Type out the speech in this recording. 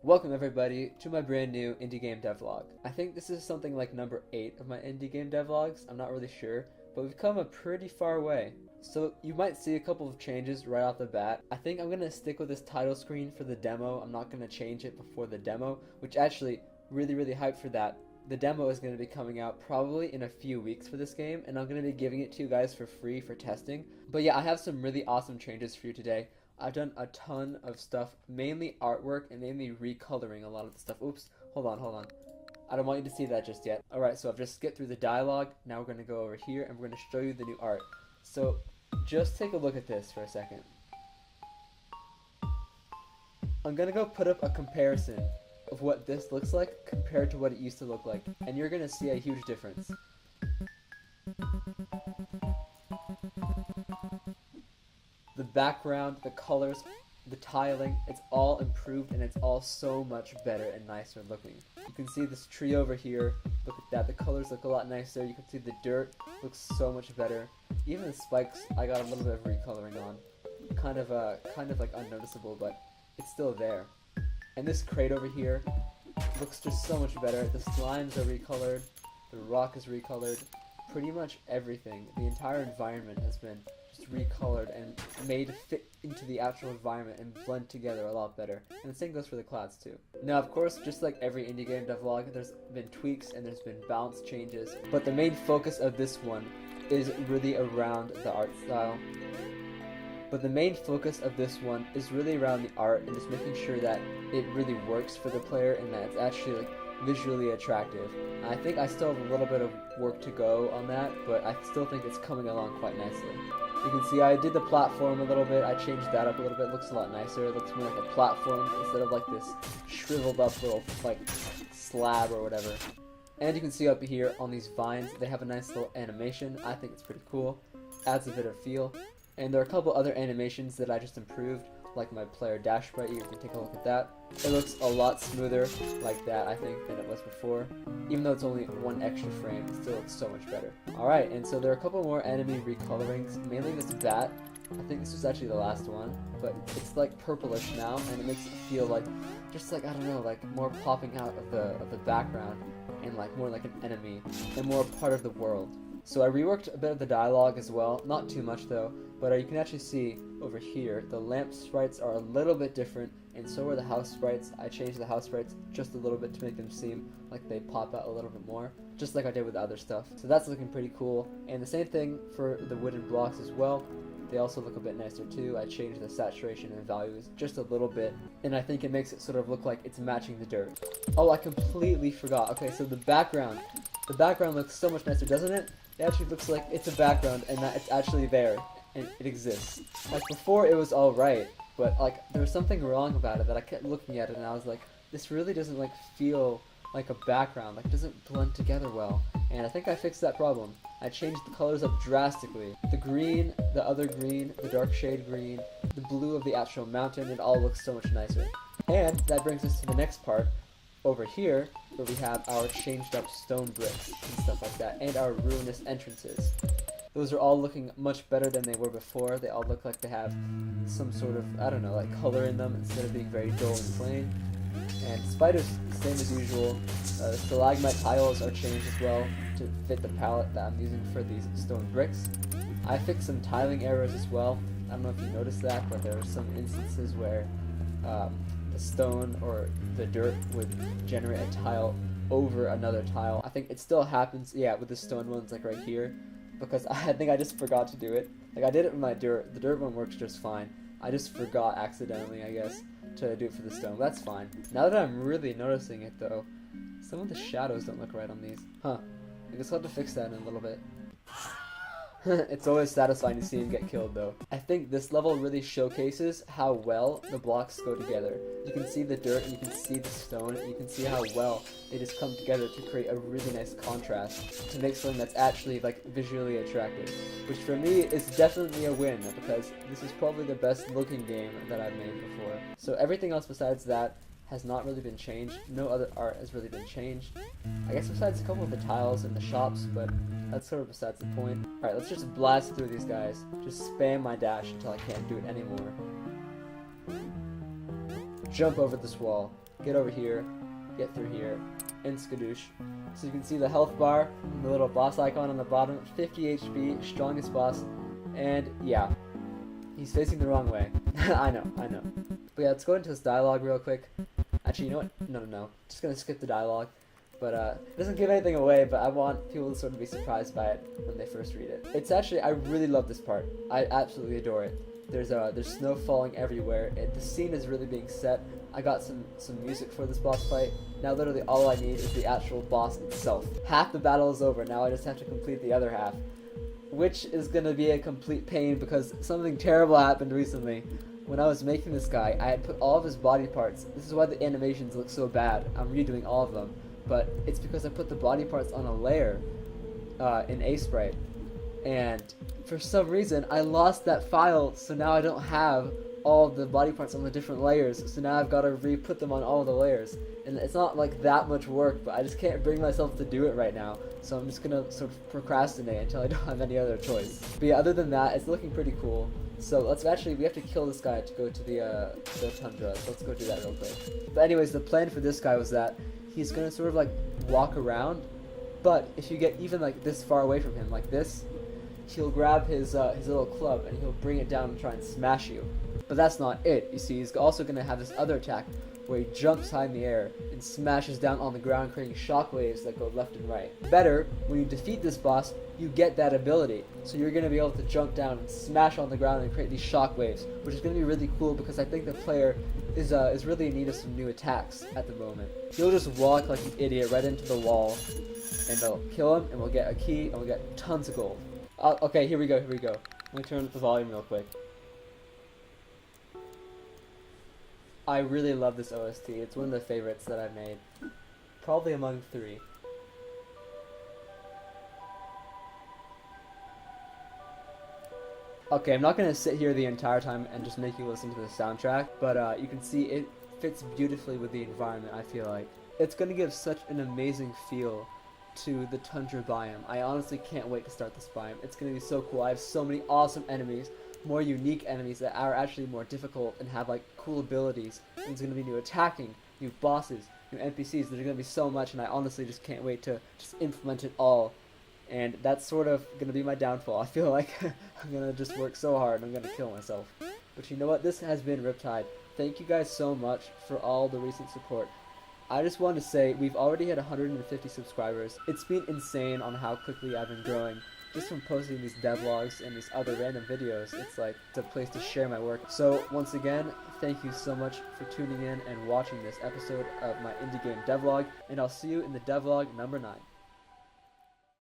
Welcome everybody to my brand new indie game devlog. I think this is something like number 8 of my indie game devlogs, I'm not really sure, but we've come a pretty far way. So you might see a couple of changes right off the bat. I think I'm going to stick with this title screen for the demo. I'm not going to change it before the demo, which actually really hyped for that. The demo is going to be coming out probably in a few weeks for this game, and I'm going to be giving it to you guys for free for testing. But yeah, I have some really awesome changes for you today. I've done a ton of stuff, mainly artwork and mainly recoloring a lot of the stuff. Oops, hold on. I don't want you to see that just yet. Alright, so I've just skipped through the dialogue. Now we're going to go over here and we're going to show you the new art. So just take a look at this for a second. I'm going to go put up a comparison of what this looks like compared to what it used to look like. And you're going to see a huge difference. The background, the colors, the tiling, it's all improved and it's all so much better and nicer looking. You can see this tree over here, look at that, the colors look a lot nicer. You can see the dirt looks so much better. Even the spikes, I got a little bit of recoloring on. Kind of like unnoticeable, but it's still there. And this crate over here looks just so much better. The slimes are recolored, the rock is recolored, pretty much everything. The entire environment has been just recolored and made to fit into the actual environment and blend together a lot better. And the same goes for the clouds too. Now of course, just like every indie game devlog, there's been tweaks and there's been balance changes, but the main focus of this one is really around the art style. But the main focus of this one is really around the art and just making sure that it really works for the player and that it's actually like visually attractive. I think I still have a little bit of work to go on that, but I still think it's coming along quite nicely. You can see I did the platform a little bit, I changed that up a little bit, it looks a lot nicer, it looks more like a platform instead of like this shriveled up little like slab or whatever. And you can see up here on these vines, they have a nice little animation. I think it's pretty cool, adds a bit of feel. And there are a couple other animations that I just improved, like my player dash sprite. You can take a look at that. It looks a lot smoother like that, I think, than it was before. Even though it's only one extra frame, it still looks so much better. Alright, and so there are a couple more enemy recolorings, mainly this bat. I think this was actually the last one, but it's like purplish now, and it makes it feel like, just like, I don't know, like more popping out of the background, and like more like an enemy, and more part of the world. So I reworked a bit of the dialogue as well, not too much though, but you can actually see over here, the lamp sprites are a little bit different, and so are the house sprites. I changed the house sprites just a little bit to make them seem like they pop out a little bit more, just like I did with the other stuff. So that's looking pretty cool, and the same thing for the wooden blocks as well. They also look a bit nicer too. I changed the saturation and values just a little bit, and I think it makes it sort of look like it's matching the dirt. Oh, I completely forgot. Okay, so the background looks so much nicer, doesn't it? It actually looks like it's a background and that it's actually there and it exists. Like before it was alright, but like there was something wrong about it that I kept looking at it and I was like, this really doesn't like feel like a background, like it doesn't blend together well. And I think I fixed that problem. I changed the colors up drastically. The green, the other green, the dark shade green, the blue of the actual mountain, it all looks so much nicer. And that brings us to the next part over here, where we have our changed up stone bricks and stuff like that, and our ruinous entrances. Those are all looking much better than they were before. They all look like they have some sort of, I don't know, like color in them instead of being very dull and plain. And spiders, same as usual. Stalagmite tiles are changed as well to fit the palette that I'm using for these stone bricks. I fixed some tiling errors as well. I don't know if you noticed that, but there are some instances where the stone or the dirt would generate a tile over another tile. I think it still happens, yeah, with the stone ones like right here, because I think I just forgot to do it. Like I did it with my dirt. The dirt one works just fine. I just forgot accidentally, I guess, to do it for the stone. That's fine. Now that I'm really noticing it though, some of the shadows don't look right on these. Huh. I guess I'll have to fix that in a little bit. It's always satisfying to see him get killed though. I think this level really showcases how well the blocks go together. You can see the dirt, and you can see the stone, and you can see how well they just come together to create a really nice contrast to make something that's actually like visually attractive. Which for me is definitely a win, because this is probably the best looking game that I've made before. So everything else besides that has not really been changed. No other art has really been changed. I guess besides a couple of the tiles in the shops, but that's sort of besides the point. Alright, let's just blast through these guys. Just spam my dash until I can't do it anymore. Jump over this wall. get over here, get through here, and skadoosh. So you can see the health bar, the little boss icon on the bottom, 50 HP, strongest boss, and yeah, he's facing the wrong way. I know. But yeah, let's go into this dialogue real quick. Actually, you know what? No. Just gonna skip the dialogue. But it doesn't give anything away, but I want people to sort of be surprised by it when they first read it. It's actually, I really love this part. I absolutely adore it. There's snow falling everywhere, and the scene is really being set. I got some music for this boss fight. Now literally all I need is the actual boss itself. Half the battle is over, now I just have to complete the other half. Which is gonna be a complete pain because something terrible happened recently. When I was making this guy, I had put all of his body parts. This is why the animations look so bad. I'm redoing all of them. But it's because I put the body parts on a layer in A-Sprite. And for some reason, I lost that file, so now I don't have all the body parts on the different layers. So now I've got to re-put them on all the layers. And it's not like that much work, but I just can't bring myself to do it right now. So I'm just going to sort of procrastinate until I don't have any other choice. But yeah, other than that, it's looking pretty cool. So we have to kill this guy to go to the tundra. So let's go do that real quick. But anyways, the plan for this guy was that he's gonna sort of like walk around, but if you get even like this far away from him, like this, he'll grab his little club and he'll bring it down and try and smash you. But that's not it. You see, he's also gonna have this other attack where he jumps high in the air and smashes down on the ground, creating shockwaves that go left and right. Better, when you defeat this boss, you get that ability. So you're gonna be able to jump down and smash on the ground and create these shockwaves, which is gonna be really cool because I think the player is really in need of some new attacks at the moment. He'll just walk like an idiot right into the wall, and they'll kill him, and we'll get a key, and we'll get tons of gold. Okay, here we go. Let me turn up the volume real quick. I really love this OST. It's one of the favorites that I've made. Probably among 3. Okay, I'm not going to sit here the entire time and just make you listen to the soundtrack, but you can see it fits beautifully with the environment, I feel like. It's going to give such an amazing feel to the tundra biome. I honestly can't wait to start this biome. It's going to be so cool. I have so many awesome enemies, more unique enemies that are actually more difficult and have like cool abilities. And there's going to be new attacking, new bosses, new NPCs. There's going to be so much, and I honestly just can't wait to just implement it all. And that's sort of going to be my downfall. I feel like I'm going to just work so hard and I'm going to kill myself. But you know what? This has been Riptide. Thank you guys so much for all the recent support. I just want to say we've already had 150 subscribers. It's been insane on how quickly I've been growing. Just from posting these devlogs and these other random videos, it's like it's a place to share my work. So once again, thank you so much for tuning in and watching this episode of my indie game devlog, and I'll see you in the devlog number 9.